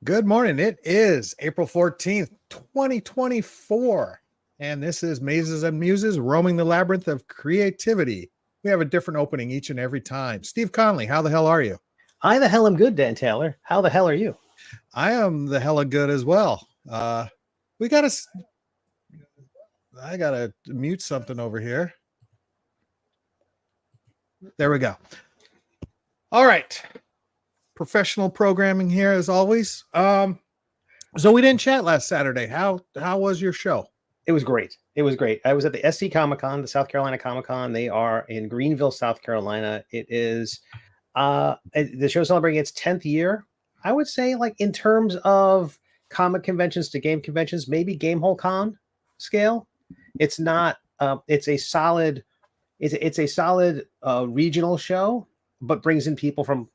Good morning. It is April 14th, 2024. And this is Mazes and Muses, roaming the labyrinth of creativity. We have a different opening each and every time. Steve Conley, how the hell are you? I the hell am good, Dan Taylor. How the hell are you? I am the hella good as well. I gotta mute something over here. There we go. All right. Professional programming here as always. So we didn't chat last Saturday. How was your show? It was great. It was great. I was at the SC Comic Con, the South Carolina Comic Con. They are in Greenville, South Carolina. It is the show celebrating its 10th year. I would say, like, in terms of comic conventions to game conventions, maybe Gamehole Con scale. It's not. It's a solid regional show, but brings in people from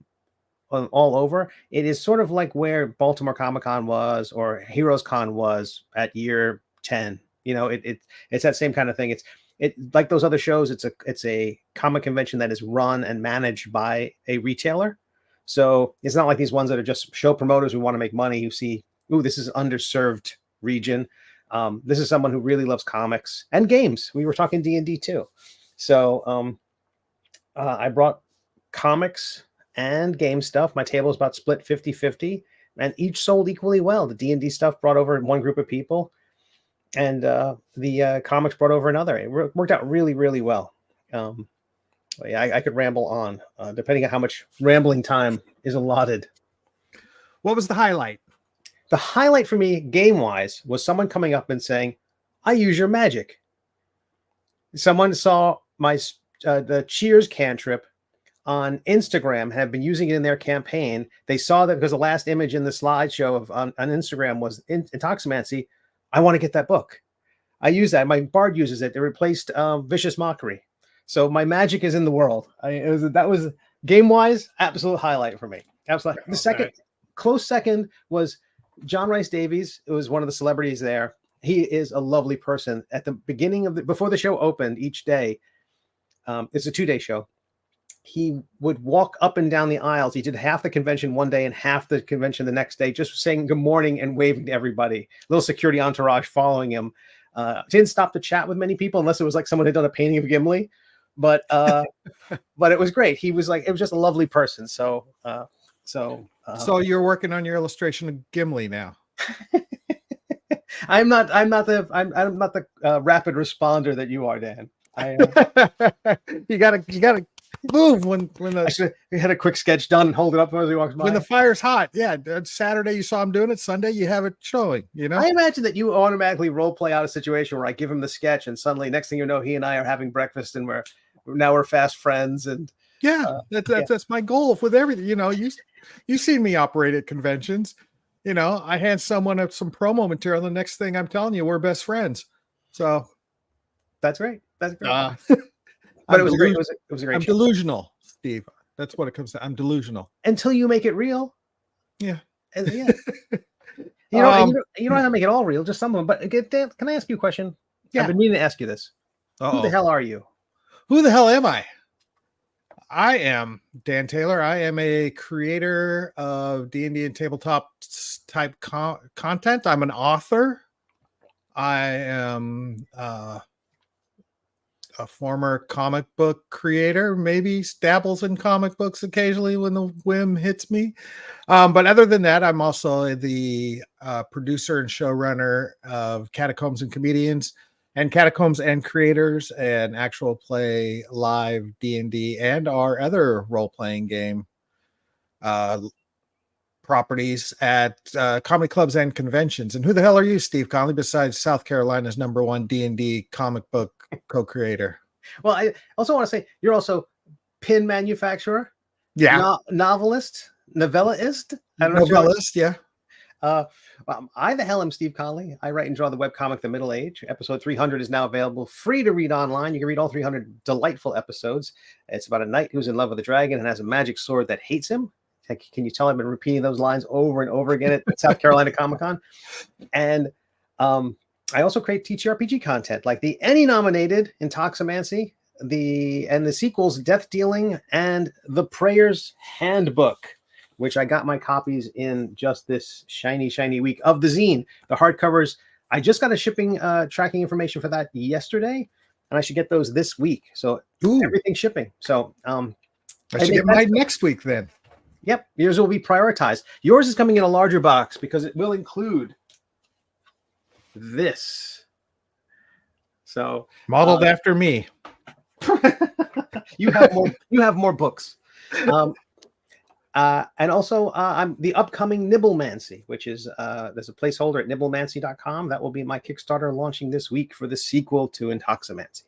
all over. It is sort of like where Baltimore Comic Con was, or Heroes Con was at year 10. You know, it's that same kind of thing. It's like those other shows. It's a comic convention that is run and managed by a retailer. So it's not like these ones that are just show promoters who want to make money. You see, ooh, this is underserved region. This is someone who really loves comics and games. We were talking D&D too. So I brought comics and game stuff. My table is about split 50-50, and each sold equally well. The D&D stuff brought over one group of people, and the comics brought over another. It worked out really, really well. Yeah, I could ramble on, depending on how much rambling time is allotted. What was the highlight? The highlight for me, game-wise, was someone coming up and saying, "I use your magic." Someone saw my the Cheers cantrip on Instagram, have been using it in their campaign. They saw that because the last image in the slideshow on Instagram was Intoximancy. I want to get that book. I use that. My bard uses it. It replaced Vicious Mockery. So my magic is in the world. That was game-wise, absolute highlight for me. Absolutely. The close second was John Rice Davies. It was one of the celebrities there. He is a lovely person. At the beginning of before the show opened each day, it's a 2-day show. He would walk up and down the aisles. He did half the convention one day and half the convention the next day, just saying good morning and waving to everybody. Little security entourage following him. Didn't stop to chat with many people unless it was like someone had done a painting of Gimli, but it was great. He was like, it was just a lovely person. So you're working on your illustration of Gimli now. I'm not the rapid responder that you are, Dan. You gotta move when we had a quick sketch done and hold it up as he walks by. When the fire's hot. Yeah, Saturday you saw him doing it. Sunday you have it showing. You know, I imagine that you automatically role play out a situation where I give him the sketch, and suddenly next thing you know, he and I are having breakfast, and we're fast friends. And that's my goal with everything. You know, you see me operate at conventions. You know, I hand someone some promo material. The next thing I'm telling you, we're best friends. So that's great. That's great. But it was great. It was a great. I'm delusional, Steve. That's what it comes to. I'm delusional until you make it real. Yeah. You don't have to make it all real, just some of them. But Dan, can I ask you a question? Yeah. I've been meaning to ask you this. Who the hell are you? Who the hell am I? I am Dan Taylor. I am a creator of D&D and tabletop type content. I'm an author. I am a former comic book creator, maybe dabbles in comic books occasionally when the whim hits me. But other than that, I'm also the producer and showrunner of Catacombs and Comedians, and Catacombs and Creators, and actual play live D&D and our other role-playing game properties at comedy clubs and conventions. And who the hell are you, Steve Conley, besides South Carolina's #1 D&D comic book co-creator? Well, I also want to say you're also pin manufacturer, novelist, novellaist. Novellist, yeah. I the hell am Steve Conley. I write and draw the webcomic The Middle Age. Episode 300 is now available free to read online. You can read all 300 delightful episodes. It's about a knight who's in love with a dragon and has a magic sword that hates him. Can you tell I've been repeating those lines over and over again at South Carolina Comic Con? And I also create TTRPG content like the Emmy-nominated Intoximancy, the sequels Death Dealing and The Prayer's Handbook, which I got my copies in just this shiny week of the zine. The hardcovers, I just got a shipping tracking information for that yesterday, and I should get those this week. So everything's shipping. So I should get mine next week then. Yep, yours will be prioritized. Yours is coming in a larger box because it will include this. So modeled after me. You have more books. And also I'm the upcoming Nibblemancy, which is there's a placeholder at nibblemancy.com. That will be my Kickstarter launching this week for the sequel to Intoximancy.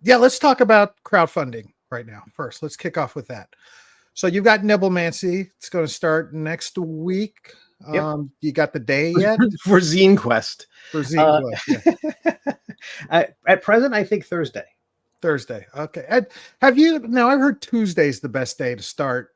Yeah, let's talk about crowdfunding right now. First, let's kick off with that. So you've got Nibblemancy. It's going to start next week. Yep. You got the day yet? For Zine Quest. For Zine Quest, yeah. At present, I think Thursday. Okay. And have you, now I've heard Tuesday's the best day to start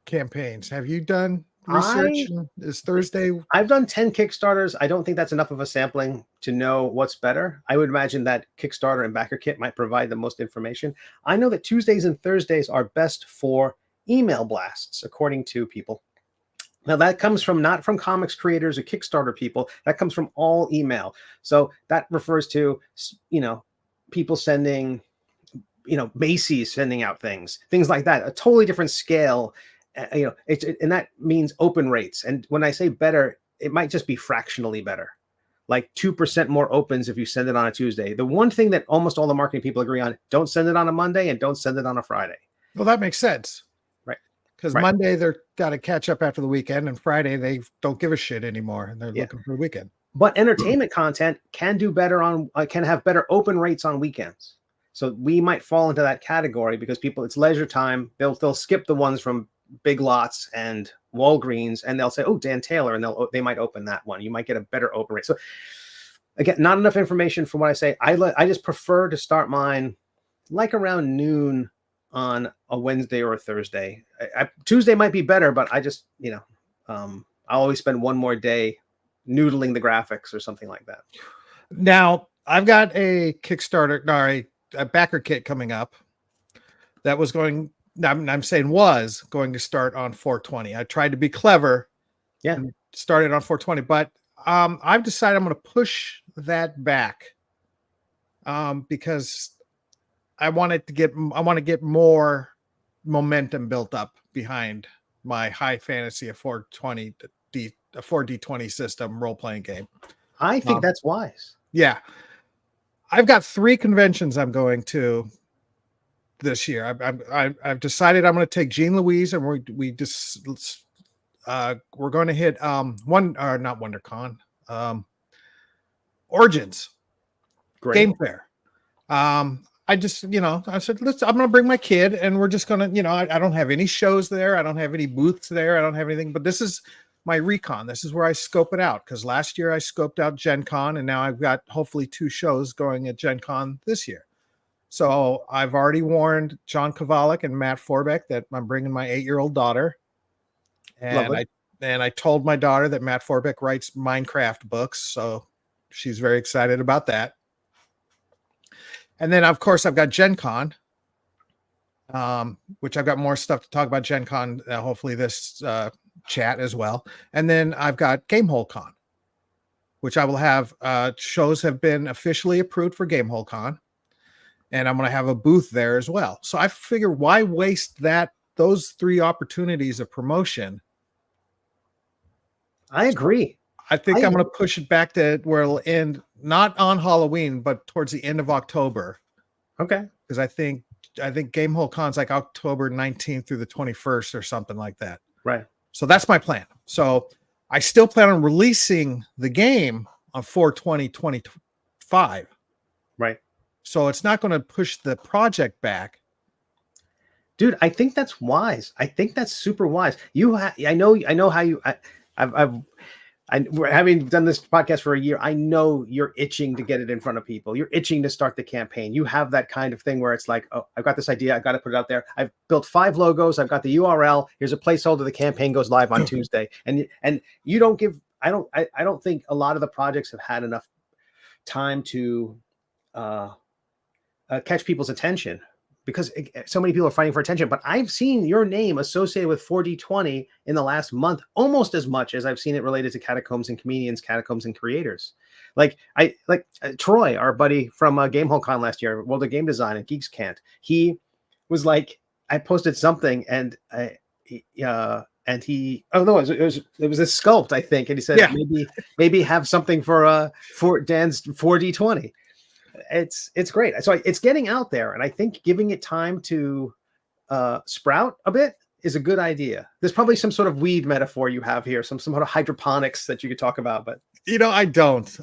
campaigns. Have you done research? Is Thursday? I've done 10 Kickstarters. I don't think that's enough of a sampling to know what's better. I would imagine that Kickstarter and BackerKit might provide the most information. I know that Tuesdays and Thursdays are best for email blasts, according to people. Now that comes from not from comics creators or Kickstarter people. That comes from all email. So that refers to, people sending, Macy's sending out things like that. A totally different scale. And that means open rates. And when I say better, it might just be fractionally better, like 2% more opens if you send it on a Tuesday. The one thing that almost all the marketing people agree on: don't send it on a Monday and don't send it on a Friday. Well, that makes sense, right? Because Monday they're got to catch up after the weekend, and Friday they don't give a shit anymore, and they're looking for the weekend. But entertainment content can do better can have better open rates on weekends. So we might fall into that category because it's leisure time. They'll skip the ones from Big Lots and Walgreens, and they'll say, "Oh, Dan Taylor," and they might open that one. You might get a better open rate. So again, not enough information from what I say. I just prefer to start mine like around noon on a Wednesday or a Thursday. Tuesday might be better, but I just I'll always spend one more day noodling the graphics or something like that. Now I've got a Kickstarter, a backer kit coming up that was going. I'm saying was going to start on 420. I tried to be clever, and started on 420, but I've decided I'm going to push that back because I want to get more momentum built up behind my high fantasy of 420 a 4D20 system role-playing game. I think that's wise. Yeah, I've got 3 conventions I'm going to this year. I've decided I'm going to take Jean Louise, and we're going to hit not WonderCon, Origins. Great. Game Fair. I just, I said, I'm going to bring my kid, and we're just going to, I don't have any shows there. I don't have any booths there. I don't have anything, but this is my recon. This is where I scope it out, because last year I scoped out Gen Con, and now I've got hopefully 2 shows going at Gen Con this year. So I've already warned John Kovalik and Matt Forbeck that I'm bringing my 8-year-old daughter. And I told my daughter that Matt Forbeck writes Minecraft books. So she's very excited about that. And then, of course, I've got Gen Con, which I've got more stuff to talk about Gen Con, hopefully this chat as well. And then I've got Gamehole Con, which I will have shows have been officially approved for Gamehole Con. And I'm going to have a booth there as well. So I figure, why waste those 3 opportunities of promotion? I agree. I think I'm going to push it back to where it'll end, not on Halloween, but towards the end of October. Okay. Because I think Gamehole Con's like October 19th through the 21st or something like that. Right. So that's my plan. So I still plan on releasing the game on 4/20/25. Right. So it's not going to push the project back. Dude, I think that's wise. I think that's super wise. I know how you. Having done this podcast for a year, I know you're itching to get it in front of people. You're itching to start the campaign. You have that kind of thing where it's like, oh, I've got this idea. I've got to put it out there. I've built 5 logos. I've got the URL. Here's a placeholder. The campaign goes live on Tuesday. And you don't give. I don't think a lot of the projects have had enough time to catch people's attention because so many people are fighting for attention. But I've seen your name associated with 4D20 in the last month almost as much as I've seen it related to Catacombs and Comedians, Catacombs and Creators. Like Troy, our buddy from GameholeCon last year, World of Game Design and Geeks Can't. He was like, I posted something and he oh no, it was a sculpt, I think, and he said maybe have something for Dan's 4D20. It's great. So it's getting out there, and I think giving it time to sprout a bit is a good idea. There's probably some sort of weed metaphor you have here, some sort of hydroponics that you could talk about, but I don't.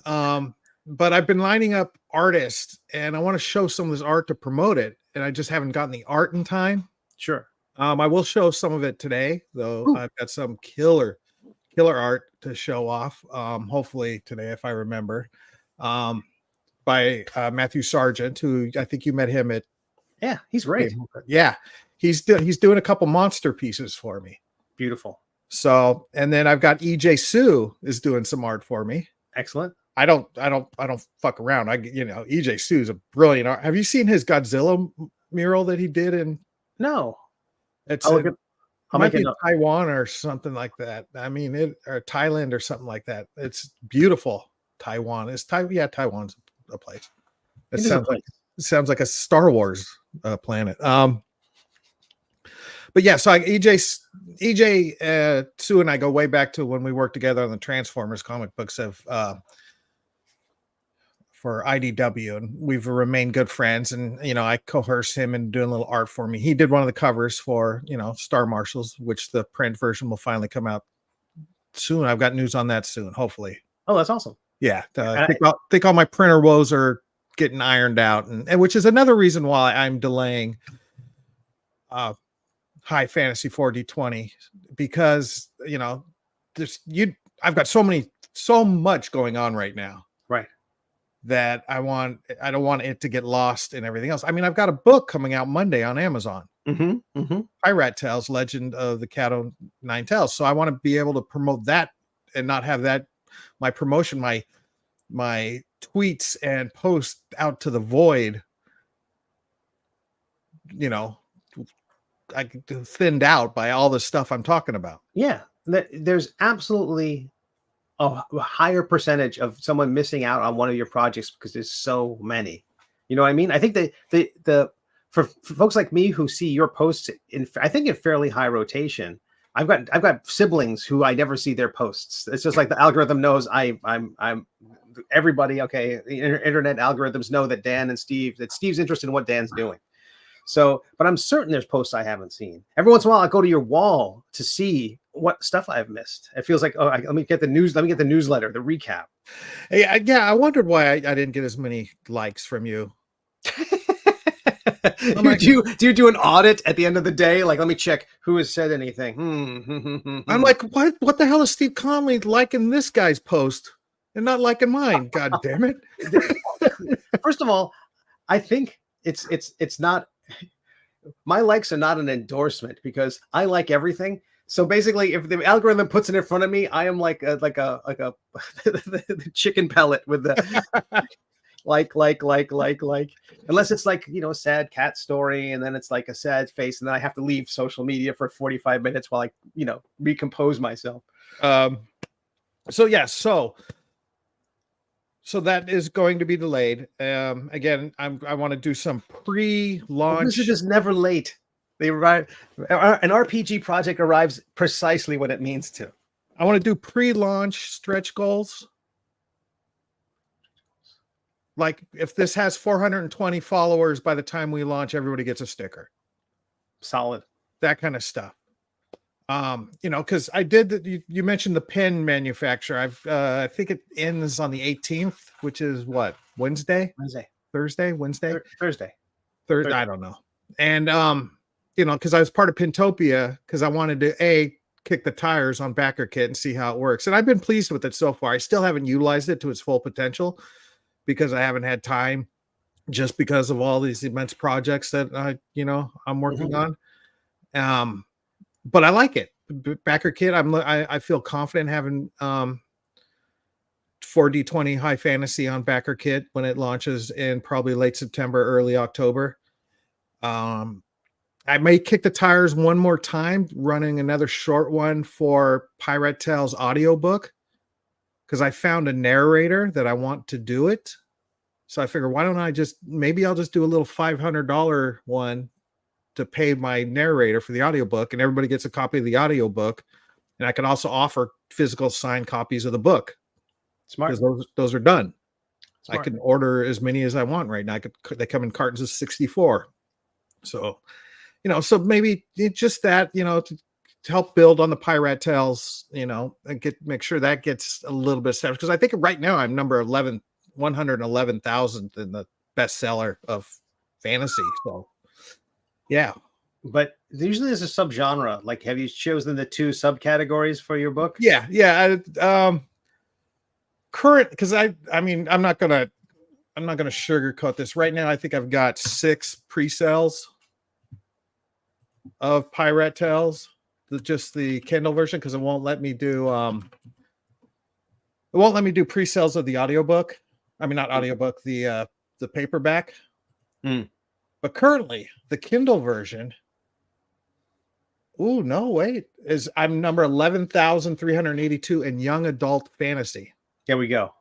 But I've been lining up artists, and I want to show some of this art to promote it, and I just haven't gotten the art in time. Sure. I will show some of it today, though. Ooh. I've got some killer art to show off. Hopefully today, if I remember. By Matthew Sargent, who I think you met him at. Yeah, he's great. Yeah, he's doing a couple monster pieces for me. Beautiful. So, and then I've got EJ Sue is doing some art for me. Excellent. I don't fuck around. EJ Sue is a brilliant art. Have you seen his Godzilla mural that he did in? No. It's might be Taiwan or something like that. I mean, or Thailand or something like that. It's beautiful. Taiwan is Taiwan's a place. It sounds like a Star Wars planet. But yeah, so EJ Sue and I go way back to when we worked together on the Transformers comic books for IDW, and we've remained good friends. And I coerced him into doing a little art for me. He did one of the covers for Star Marshals, which the print version will finally come out soon. I've got news on that soon, hopefully. Oh, that's awesome. Yeah, I think all my printer woes are getting ironed out, and which is another reason why I'm delaying High Fantasy 4D20, because I've got so much going on right now, right? That I don't want it to get lost in everything else. I mean, I've got a book coming out Monday on Amazon. Pirate Tales, Legend of the Cat O' Nine Tails. So I want to be able to promote that and not have that my promotion, my tweets and posts out to the void, I get thinned out by all the stuff I'm talking about. Yeah, there's absolutely a higher percentage of someone missing out on one of your projects because there's so many. You know what I mean? I think that for folks like me who see your posts in fairly high rotation, I've got siblings who I never see their posts. It's just like the algorithm knows I'm everybody. Okay, internet algorithms know that Steve's interested in what Dan's doing. So, but I'm certain there's posts I haven't seen. Every once in a while, I go to your wall to see what stuff I've missed. It feels like, let me get the news. Let me get the newsletter, the recap. Yeah, I wondered why I didn't get as many likes from you. Do you do an audit at the end of the day? Like, let me check who has said anything. I'm like, what the hell is Steve Conley liking this guy's post and not liking mine? God damn it. First of all, I think it's not, my likes are not an endorsement because I like everything. So basically, if the algorithm puts it in front of me, I am like a the chicken pellet with the like, unless it's like, a sad cat story, and then it's like a sad face, and then I have to leave social media for 45 minutes while I, recompose myself. So that is going to be delayed. Again, I want to do some pre-launch. This is just never late. They arrive. An RPG project arrives precisely when it means to. I want to do pre-launch stretch goals. Like if this has 420 followers by the time we launch, everybody gets a sticker. Solid. That kind of stuff. Because I did you mentioned the pen manufacturer. I think it ends on the 18th, which is what, Thursday. I don't know. And because I was part of Pintopia, because I wanted to kick the tires on Backer Kit and see how it works, and I've been pleased with it so far. I still haven't utilized it to its full potential because I haven't had time, just because of all these immense projects that I'm working on. But I like it. Backer Kit, I feel confident having 4D20 High Fantasy on Backer Kit when it launches in probably late September, early October. I may kick the tires one more time, running another short one for Pirate Tales audiobook, because I found a narrator that I want to do it. So I figure, why don't I maybe I'll just do a little $500 one to pay my narrator for the audiobook, and everybody gets a copy of the audiobook. And I can also offer physical signed copies of the book. Smart. Because those are done. Smart. I can order as many as I want right now. They come in cartons of 64. So, so maybe just that, to help build on the Pirate Tales, and make sure that gets a little bit established. Because I think right now I'm number 111,000th in the bestseller of fantasy. So, yeah. But usually there's a subgenre. Like, have you chosen the 2 subcategories for your book? Yeah. Current, because I'm not gonna sugarcoat this right now. I think I've got 6 pre-sales of Pirate Tales, just the Kindle version, because it won't let me do pre-sales of the audiobook. I mean, not audiobook, the paperback. But currently the Kindle version, I'm number 11,382 in young adult fantasy. There we go.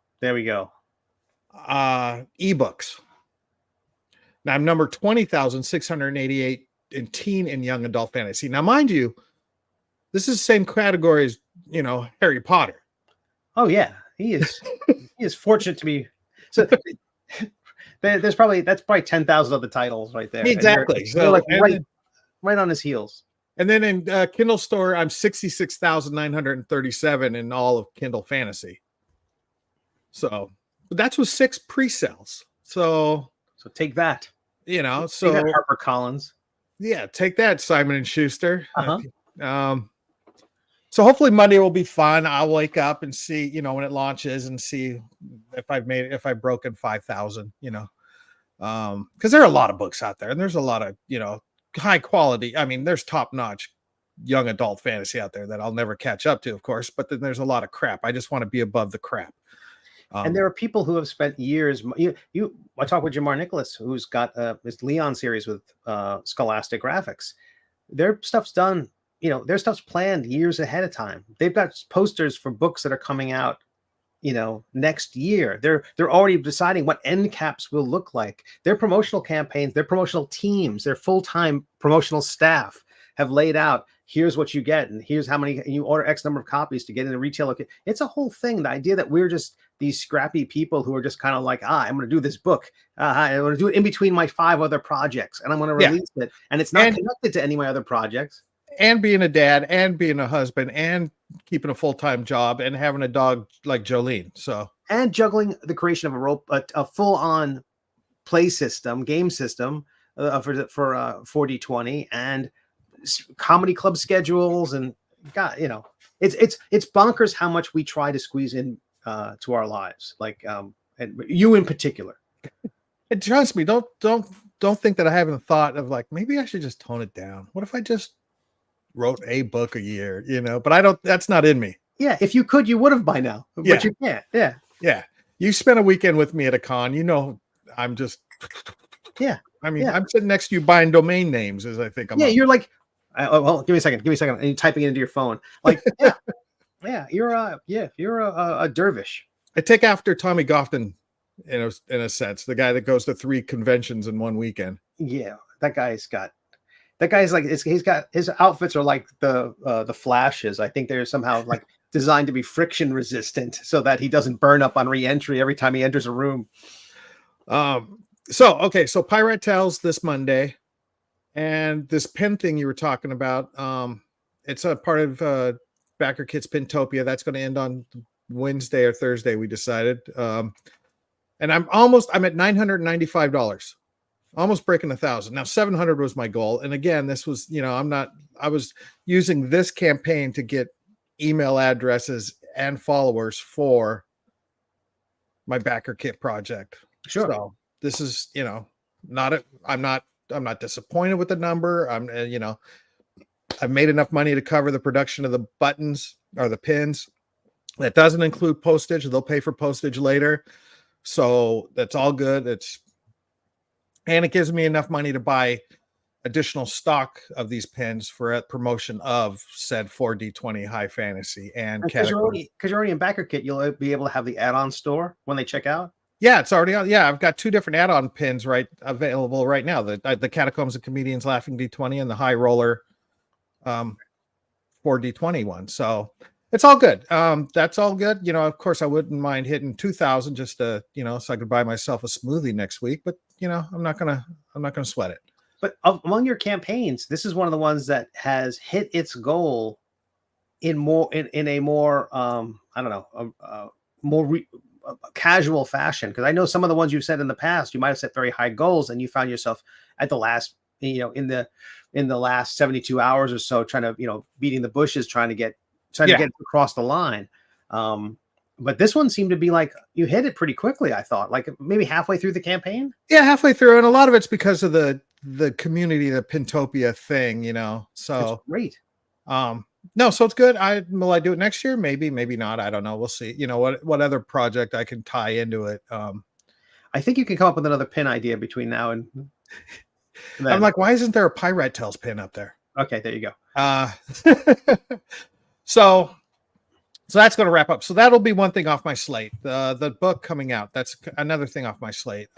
Ebooks. Now I'm number 20,688 in teen and young adult fantasy. Now, mind you, this is the same category as, Harry Potter. Oh yeah, he is. He is fortunate to be. So that's probably 10,000 other titles right there. Exactly. So like right on his heels. And then in Kindle Store, I'm 66,937 in all of Kindle Fantasy. So that's with 6 pre-sales. So take that. Take that, HarperCollins. Yeah, take that, Simon and Schuster. So hopefully Monday will be fun. I'll wake up and see, when it launches, and see if I've broken 5,000. Because there are a lot of books out there, and there's a lot of high quality. I mean, there's top notch young adult fantasy out there that I'll never catch up to, of course. But then there's a lot of crap. I just want to be above the crap. And there are people who have spent years. I talked with Jamar Nicholas, who's got his Leon series with Scholastic Graphics. Their stuff's done. Their stuff's planned years ahead of time. They've got posters for books that are coming out, next year. They're already deciding what end caps will look like. Their promotional campaigns, their promotional teams, their full-time promotional staff have laid out, here's what you get, and here's how many, you order X number of copies to get in a retail. It's a whole thing. The idea that we're just these scrappy people who are just kind of like, I'm going to do this book. I'm going to do it in between my 5 other projects, and I'm going to release it. And it's not connected to any of my other projects. And being a dad, and being a husband, and keeping a full-time job, and having a dog like Jolene. So, and juggling the creation of a full-on play system, game system for 4D20, and comedy club schedules, and it's bonkers how much we try to squeeze in to our lives, like and you in particular. And trust me, don't think that I haven't thought of, like, maybe I should just tone it down. What if I just wrote a book a year, but I don't, that's not in me. Yeah. If you could, you would have by now, but you can't. Yeah. Yeah. You spent a weekend with me at a con, I'm just, I'm sitting next to you buying domain names as I think I'm. Yeah. You're like, well, give me a second. And you're typing it into your phone. Like, you're a dervish. I take after Tommy Gofton in a sense, the guy that goes to 3 conventions in one weekend. Yeah. That guy's like, he's got, his outfits are like the Flashes. I think they're somehow like designed to be friction resistant so that he doesn't burn up on re-entry every time he enters a room. So Pirate Tales this Monday, and this pen thing you were talking about, it's a part of Backer Kits Pintopia. That's going to end on Wednesday or Thursday, we decided. And I'm at $995. Almost breaking 1,000. Now 700 was my goal. And again, this was, I was using this campaign to get email addresses and followers for my Backer Kit project. Sure. So this is, I'm not disappointed with the number. I've made enough money to cover the production of the buttons or the pins. That doesn't include postage. They'll pay for postage later. So that's all good. And it gives me enough money to buy additional stock of these pins for a promotion of said 4D20 high fantasy and Because Catacombs. you're already in backer kit, you'll be able to have the add-on store when they check out. Yeah, it's already on. Yeah, I've got 2 different add-on pins available right now. The Catacombs and Comedians Laughing D20 and the High Roller 4D20 one. So it's all good. That's all good. You know, of course, I wouldn't mind hitting 2,000 just to, you know, so I could buy myself a smoothie next week. But you know, I'm not gonna sweat it. But among your campaigns, this is one of the ones that has hit its goal in a more I don't know, more casual fashion. Because I know some of the ones you've said in the past, you might have set very high goals, and you found yourself at the last, you know, in the last 72 hours or so, trying to, you know, beating the bushes, trying to get across the line. But this one seemed to be like you hit it pretty quickly. I thought, like maybe halfway through the campaign. Yeah, halfway through, and a lot of it's because of the community, the Pintopia thing, you know. So that's great. No, so it's good. Will I do it next year? Maybe, maybe not. I don't know. We'll see. You know what other project I can tie into it. I think you can come up with another pin idea between now and then. I'm like, why isn't there a Pirate Tales pin up there? Okay, there you go. So that's going to wrap up. So that'll be one thing off my slate. The book coming out. That's another thing off my slate.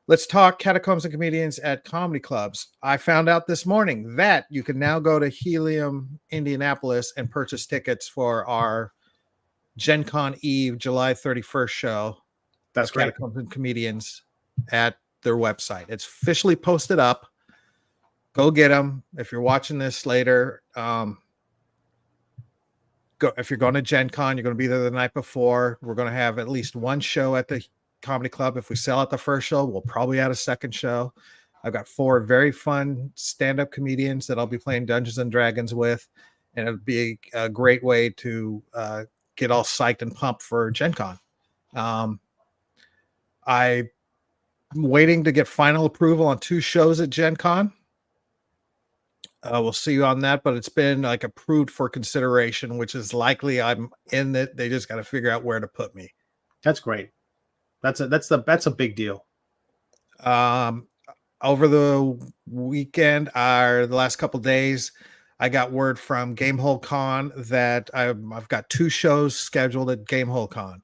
Let's talk Catacombs and Comedians at comedy clubs. I found out this morning that you can now go to Helium, Indianapolis and purchase tickets for our Gen Con Eve, July 31st show. That's great. Catacombs and Comedians at their website. It's officially posted up. Go get them. If you're watching this later, if you're going to Gen Con, you're going to be there the night before. We're going to have at least one show at the comedy club. If we sell out the first show, we'll probably add a second show. I've got 4 very fun stand-up comedians that I'll be playing Dungeons and Dragons with, and it'll be a great way to get all psyched and pumped for Gen Con. I'm waiting to get final approval on 2 shows at Gen Con. We'll see you on that, but it's been like approved for consideration, which is likely I'm in it. They just got to figure out where to put me. That's great. That's a big deal. Over the weekend, the last couple of days, I got word from Gamehole Con that I've got 2 shows scheduled at Gamehole Con.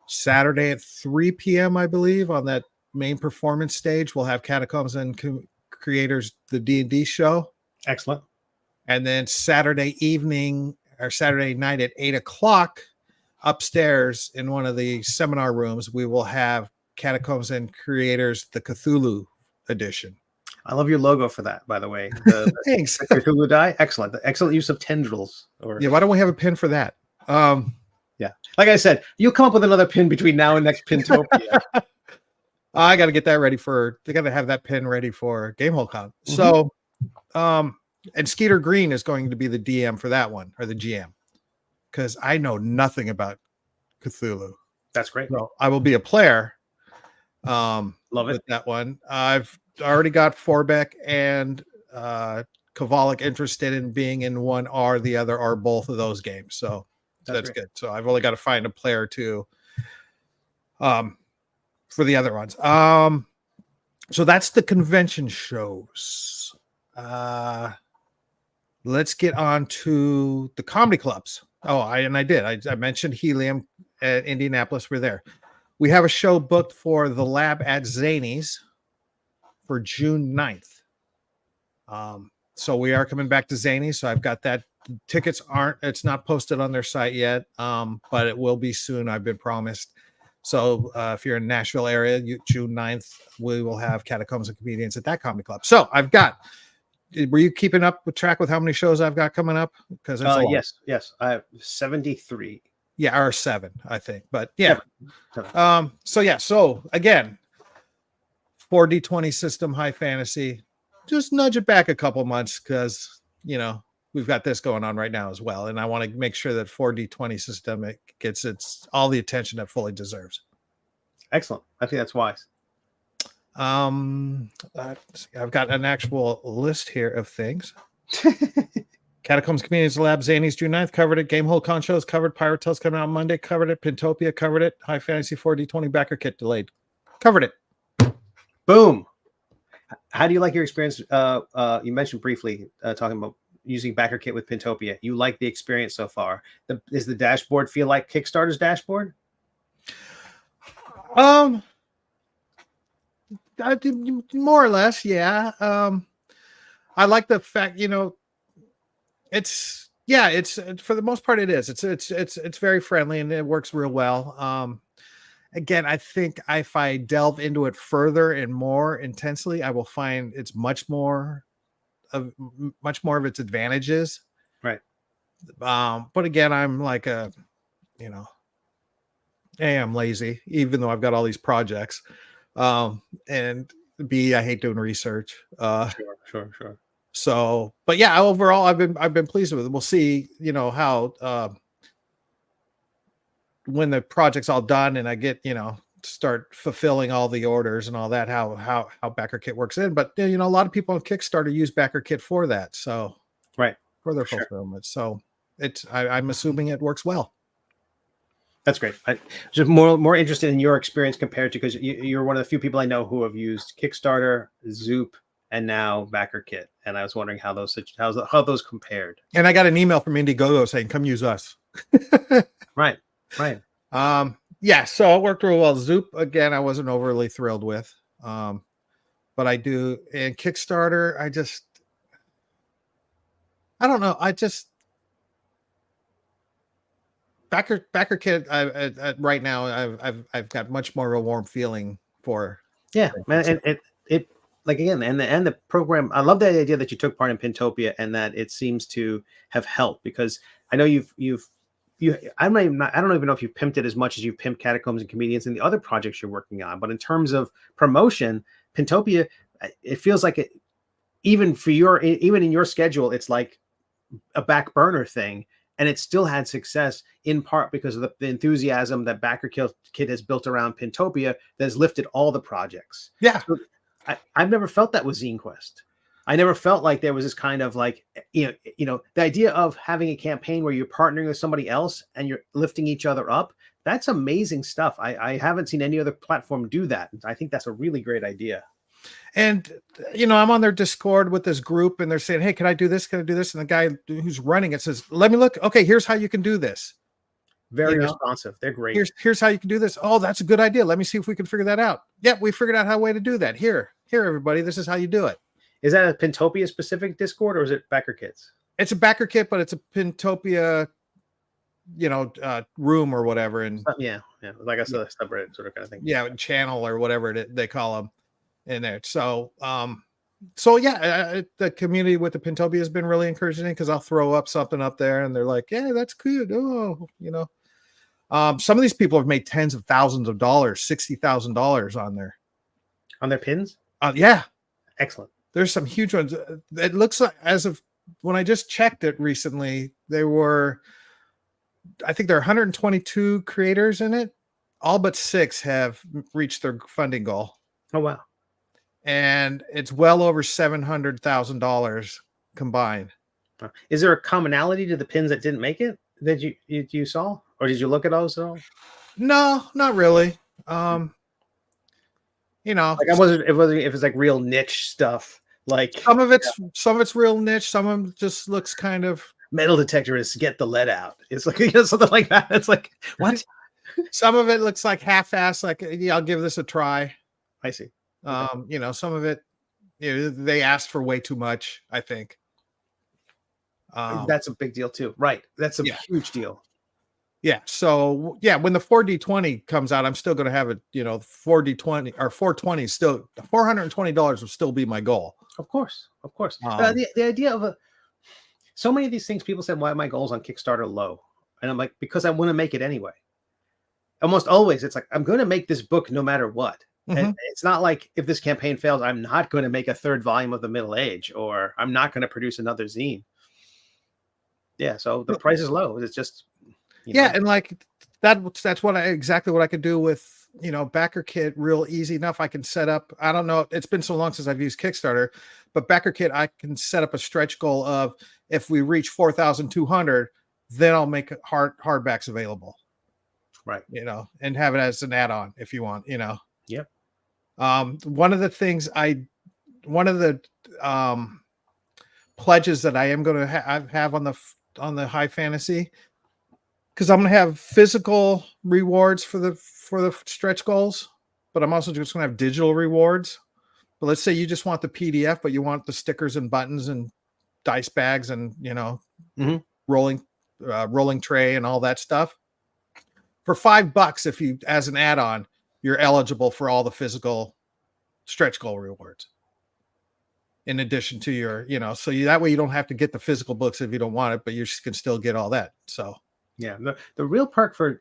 Saturday at 3 p.m., I believe, on that main performance stage, we'll have Catacombs and Creators, the D&D show. Excellent. And then Saturday evening or Saturday night at 8 o'clock, upstairs in one of the seminar rooms, we will have Catacombs and Creators, the Cthulhu edition. I love your logo for that, by the way. Thanks. The Cthulhu die. Excellent. The excellent use of tendrils. Yeah, why don't we have a pin for that? Yeah. Like I said, you'll come up with another pin between now and next Pintopia. I got to get that ready they got to have that pin ready for Gamehole Con. Mm-hmm. So, and Skeeter Green is going to be the DM for that one, or the GM, because I know nothing about Cthulhu. That's great. So I will be a player. Love it. With that one. I've already got Forbeck and Kovalik interested in being in one or the other or both of those games. So that's good. So I've only got to find a player or 2 for the other ones. So that's the convention shows. Let's get on to the comedy clubs. I mentioned Helium at Indianapolis. We're there. We have a show booked for the Lab at Zany's for June 9th. So we are coming back to Zany's. So I've got that. Tickets it's not posted on their site yet, but it will be soon. I've been promised. So if you're in the Nashville area, June 9th, we will have Catacombs and Comedians at that comedy club. So were you keeping up with track with how many shows I've got coming up? Because yes. I have 73. Yeah, or 7, I think. But yeah. 7. So again, 4D20 system, high fantasy. Just nudge it back a couple months because, you know, we've got this going on right now as well. And I want to make sure that 4D20 system gets all the attention it fully deserves. Excellent. I think that's wise. I've got an actual list here of things. Catacombs Comedians Lab, Zany's June 9th, covered it. Gamehole Con shows covered. Pirate Tales coming out Monday, covered it. Pintopia covered it. High Fantasy 4D20 backer kit delayed. Covered it. Boom. How do you like your experience? You mentioned briefly talking about using BackerKit with Pintopia. You like the experience so far. Does the dashboard feel like Kickstarter's dashboard? Um, more or less, yeah. I like the fact, it's for the most part it is. It's very friendly and it works real well. Again, I think if I delve into it further and more intensely, I will find it's much more of its advantages. Right. But again, I'm like you know, A, I'm lazy, even though I've got all these projects. And B, I hate doing research. Sure. So, but yeah, overall, I've been pleased with it. We'll see, how when the project's all done and I get, start fulfilling all the orders and all that, how BackerKit works in. But a lot of people on Kickstarter use BackerKit for that. So Right. for their Sure. fulfillment. So I'm assuming it works well. That's great. I just more interested in your experience compared to, because you're one of the few people I know who have used Kickstarter, Zoop, and now BackerKit, and I was wondering how those compared. And I got an email from Indiegogo saying, "Come use us." Right. Yeah. So it worked real well. Zoop, again, I wasn't overly thrilled with, but I do. And Kickstarter, I don't know. BackerKit. Right now, I've got much more of a warm feeling for. Yeah, man, and it like, again, and the program. I love the idea that you took part in Pintopia and that it seems to have helped, because I know I don't even know if you've pimped it as much as you've pimped Catacombs and Comedians and the other projects you're working on. But in terms of promotion, Pintopia, it feels like it, even in your schedule, it's like a back burner thing. And it still had success, in part because of the enthusiasm that BackerKit has built around Pintopia that has lifted all the projects. Yeah. So I've never felt that with Zine Quest. I never felt like there was this kind of like, the idea of having a campaign where you're partnering with somebody else and you're lifting each other up. That's amazing stuff. I haven't seen any other platform do that. I think that's a really great idea. And, I'm on their Discord with this group and they're saying, "Hey, can I do this? Can I do this?" And the guy who's running it says, "Let me look. Okay, here's how you can do this." Very responsive. They're great. Here's how you can do this. Oh, that's a good idea. Let me see if we can figure that out. Yep, we figured out how way to do that. Here, everybody. This is how you do it. Is that a Pintopia specific Discord or is it BackerKit's? It's a BackerKit, but it's a Pintopia, room or whatever. And yeah, like I said, a subreddit sort of kind of thing. Yeah, channel or whatever they call them in there. So, the community with the Pintopia has been really encouraging, because I'll throw up something up there and they're like, "Yeah, that's good." Oh, some of these people have made tens of thousands of dollars, $60,000 on their pins. Yeah, excellent. There's some huge ones. It looks like, as of when I just checked it recently, I think there are 122 creators in it. All but 6 have reached their funding goal. Oh, wow. And it's well over $700,000 combined. Is there a commonality to the pins that didn't make it that you saw, or did you look at those at all? No, not really. Like, I wasn't. If it's like real niche stuff, like some of it's real niche. Some of them just looks kind of metal detectorists get the lead out. It's like something like that. It's like, what? Some of it looks like half-assed. Like, yeah, I'll give this a try. I see. Okay. Some of it, they asked for way too much, I think. That's a big deal too, right? That's a huge deal. Yeah. So when the 4D20 comes out, I'm still going to have it. 4D20 or 420 still $420 will still be my goal. Of course. The idea of so many of these things, people said, "Why are my goals on Kickstarter low?" And I'm like, because I want to make it anyway. Almost always, it's like, I'm going to make this book no matter what. And it's not like, if this campaign fails, I'm not going to make a 3rd volume of the Middle Age, or I'm not going to produce another zine. Yeah, so the price is low. It's just, and like that's exactly what I could do with BackerKit. Real easy enough. I can set up. I don't know. It's been so long since I've used Kickstarter, but BackerKit, I can set up a stretch goal of, if we reach 4,200, then I'll make hardbacks available. Right. And have it as an add-on if you want. Yep. One of the things I pledges that I am going to have on the high fantasy, because I'm going to have physical rewards for the stretch goals, but I'm also just going to have digital rewards. But let's say you just want the PDF, but you want the stickers and buttons and dice bags and rolling tray and all that stuff. For $5, if you as an add-on, you're eligible for all the physical stretch goal rewards. In addition to your, so that way you don't have to get the physical books if you don't want it, but you can still get all that. So yeah, the real perk for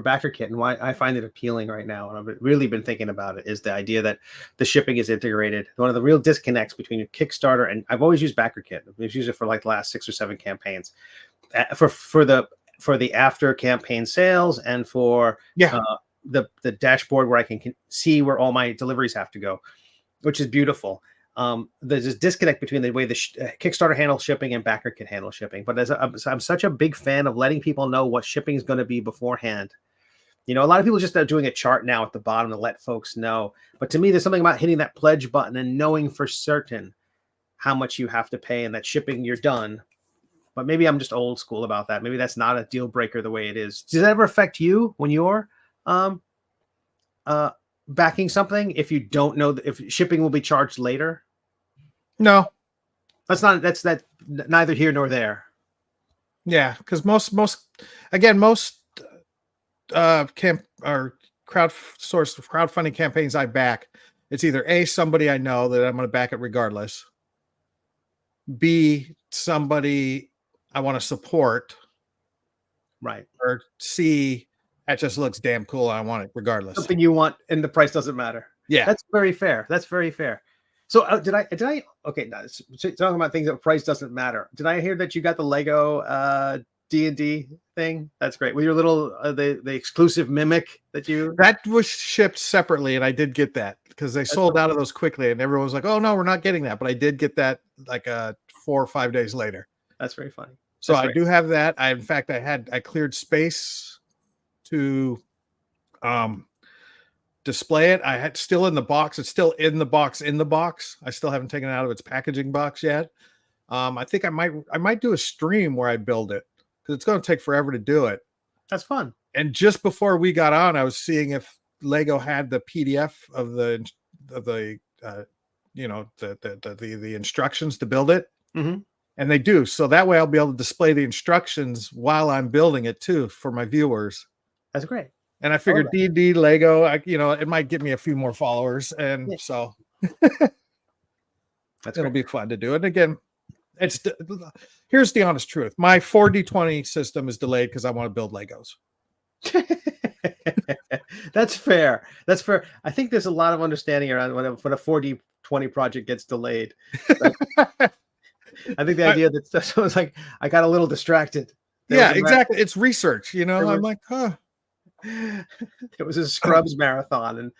Backer Kit and why I find it appealing right now, and I've really been thinking about it, is the idea that the shipping is integrated. One of the real disconnects between your Kickstarter, and I've always used Backer Kit. I've used it for like the last 6 or 7 campaigns, for the after campaign sales and for the dashboard where I can see where all my deliveries have to go, which is beautiful. There's this disconnect between the way the Kickstarter handles shipping and Backer Kit handles shipping. But I'm such a big fan of letting people know what shipping is going to be beforehand. A lot of people just are doing a chart now at the bottom to let folks know. But to me, there's something about hitting that pledge button and knowing for certain how much you have to pay and that shipping you're done. But maybe I'm just old school about that. Maybe that's not a deal breaker the way it is. Does that ever affect you when you're backing something if you don't know if shipping will be charged later? No, that's neither here nor there. Yeah, because most crowdfunding campaigns I back, it's either A, somebody I know that I'm going to back it regardless, B, somebody I want to support, right, or C, that just looks damn cool, I want it regardless. Something you want and the price doesn't matter. Yeah, that's very fair. So did I okay, so talking about things that price doesn't matter, did I hear that you got the Lego D&D thing? That's great. With your little the exclusive mimic that was shipped separately, and I did get that because they sold out of those quickly, and everyone was like, "Oh no, we're not getting that." But I did get that like 4 or 5 days later. That's very funny. So I do have that. I cleared space to display it. I had still in the box. It's still in the box. I still haven't taken it out of its packaging box yet. I think I might do a stream where I build it, because it's going to take forever to do it. That's fun. And just before we got on, I was seeing if Lego had the PDF of the instructions to build it. Mm-hmm. And they do. So that way I'll be able to display the instructions while I'm building it too for my viewers. That's great. And I figured D&D, Lego, it might give me a few more followers. And so it'll be fun to do. And again, here's the honest truth. My 4D20 system is delayed because I want to build Legos. That's fair. I think there's a lot of understanding around when a 4D20 project gets delayed. I think the idea that I was like, I got a little distracted. Exactly. It's research, I'm like, huh. It was a Scrubs marathon, and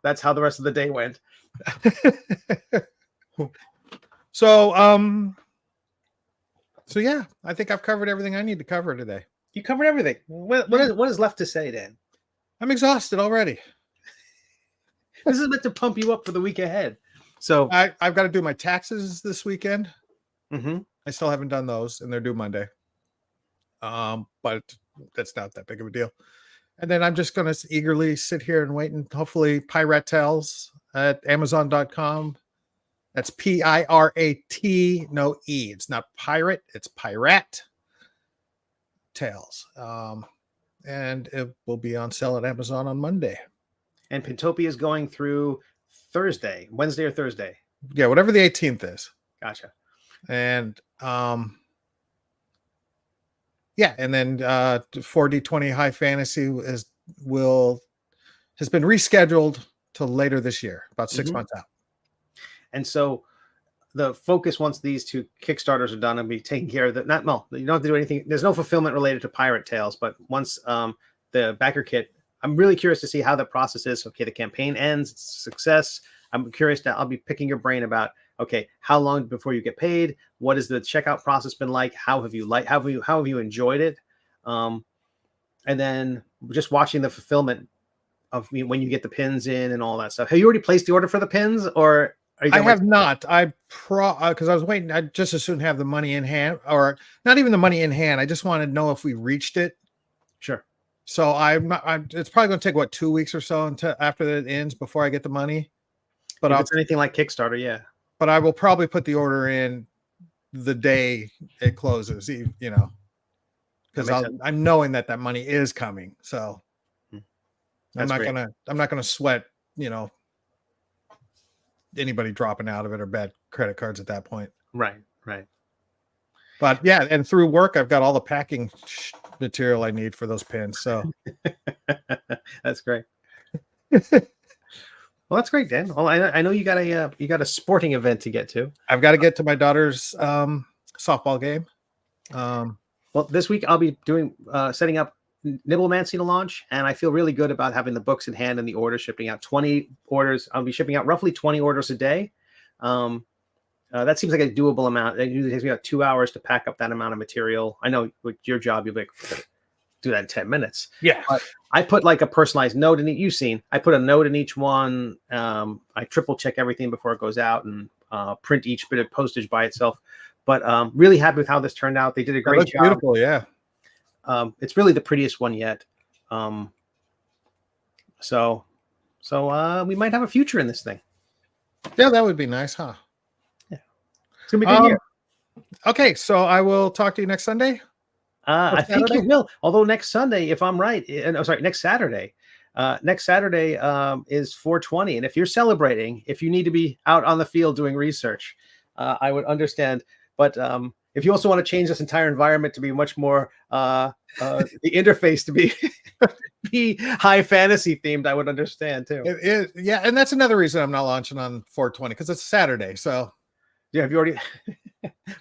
that's how the rest of the day went. So yeah, I think I've covered everything I need to cover today. You covered everything. What is left to say, Dan? I'm exhausted already. This is meant to pump you up for the week ahead. So I've got to do my taxes this weekend. Mm-hmm. I still haven't done those, and they're due Monday. But that's not that big of a deal. And then I'm just going to eagerly sit here and wait, and hopefully Pirate Tales at Amazon.com. That's Pirat, no E. It's not pirate, it's Pirate Tales. And it will be on sale at Amazon on Monday. And Pintopia is going through Wednesday or Thursday. Yeah, whatever the 18th is. Gotcha. And and then 4D20 High Fantasy has been rescheduled till later this year, about 6 months out. And so the focus, once these 2 Kickstarters are done, and be taking care of that. You don't have to do anything. There's no fulfillment related to Pirate Tales, but once the Backer Kit, I'm really curious to see how the process is. Okay, the campaign ends, it's a success. I'm curious I'll be picking your brain about, okay, how long before you get paid? What has the checkout process been like? How have you enjoyed it? And then just watching the fulfillment of when you get the pins in and all that stuff. Have you already placed the order for the pins, or Are you I done have not. I because I was waiting. I just as soon have the money in hand, or not even the money in hand. I just wanted to know if we reached it. Sure. So I'm not. It's probably going to take 2 weeks or so until after it ends before I get the money. But If it's anything like Kickstarter, yeah. But I will probably put the order in the day it closes. Because I'm knowing that money is coming. So I'm not gonna sweat. Anybody dropping out of it or bad credit cards at that point. Right. But yeah, and through work, I've got all the packing material I need for those pins. So that's great. Well, that's great, Dan. Well, I know you got a sporting event to get to. I've got to get to my daughter's softball game. Well, this week I'll be doing setting up Nibblemancy to launch, and I feel really good about having the books in hand and the orders shipping out. 20 orders. I'll be shipping out roughly 20 orders a day. That seems like a doable amount. It usually takes me about 2 hours to pack up that amount of material. I know with your job, you'll be like, do that in 10 minutes. Yeah. But I put like a personalized note in it. You've seen, I put a note in each one. I triple check everything before it goes out and print each bit of postage by itself. But really happy with how this turned out. They did a great job. Beautiful, yeah. It's really the prettiest one yet. So we might have a future in this thing. Yeah, that would be nice, huh? Yeah. It's going to be a good year. Okay, so I will talk to you next Sunday. I think you will. Although next Sunday, if I'm right, next Saturday. Next Saturday is 420. And if you're celebrating, if you need to be out on the field doing research, I would understand. But if you also want to change this entire environment to be much more the interface to be high fantasy themed, I would understand too. Yeah, and that's another reason I'm not launching on 420 because it's Saturday. So yeah, have you already?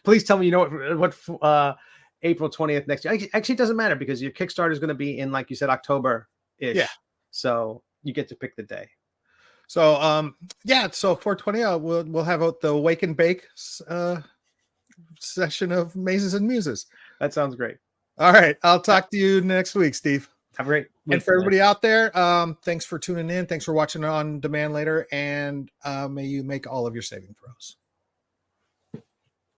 Please tell me you know what April 20th next year. Actually, it doesn't matter because your Kickstarter is going to be in, like you said, October-ish. Yeah. So you get to pick the day. So so 420 we'll have the Wake and Bake session of Mazes and Muses. That sounds great. All right, I'll talk to you next week, Steve. Have a great week. And for everybody out there, thanks for tuning in. Thanks for watching on demand later, and may you make all of your saving throws.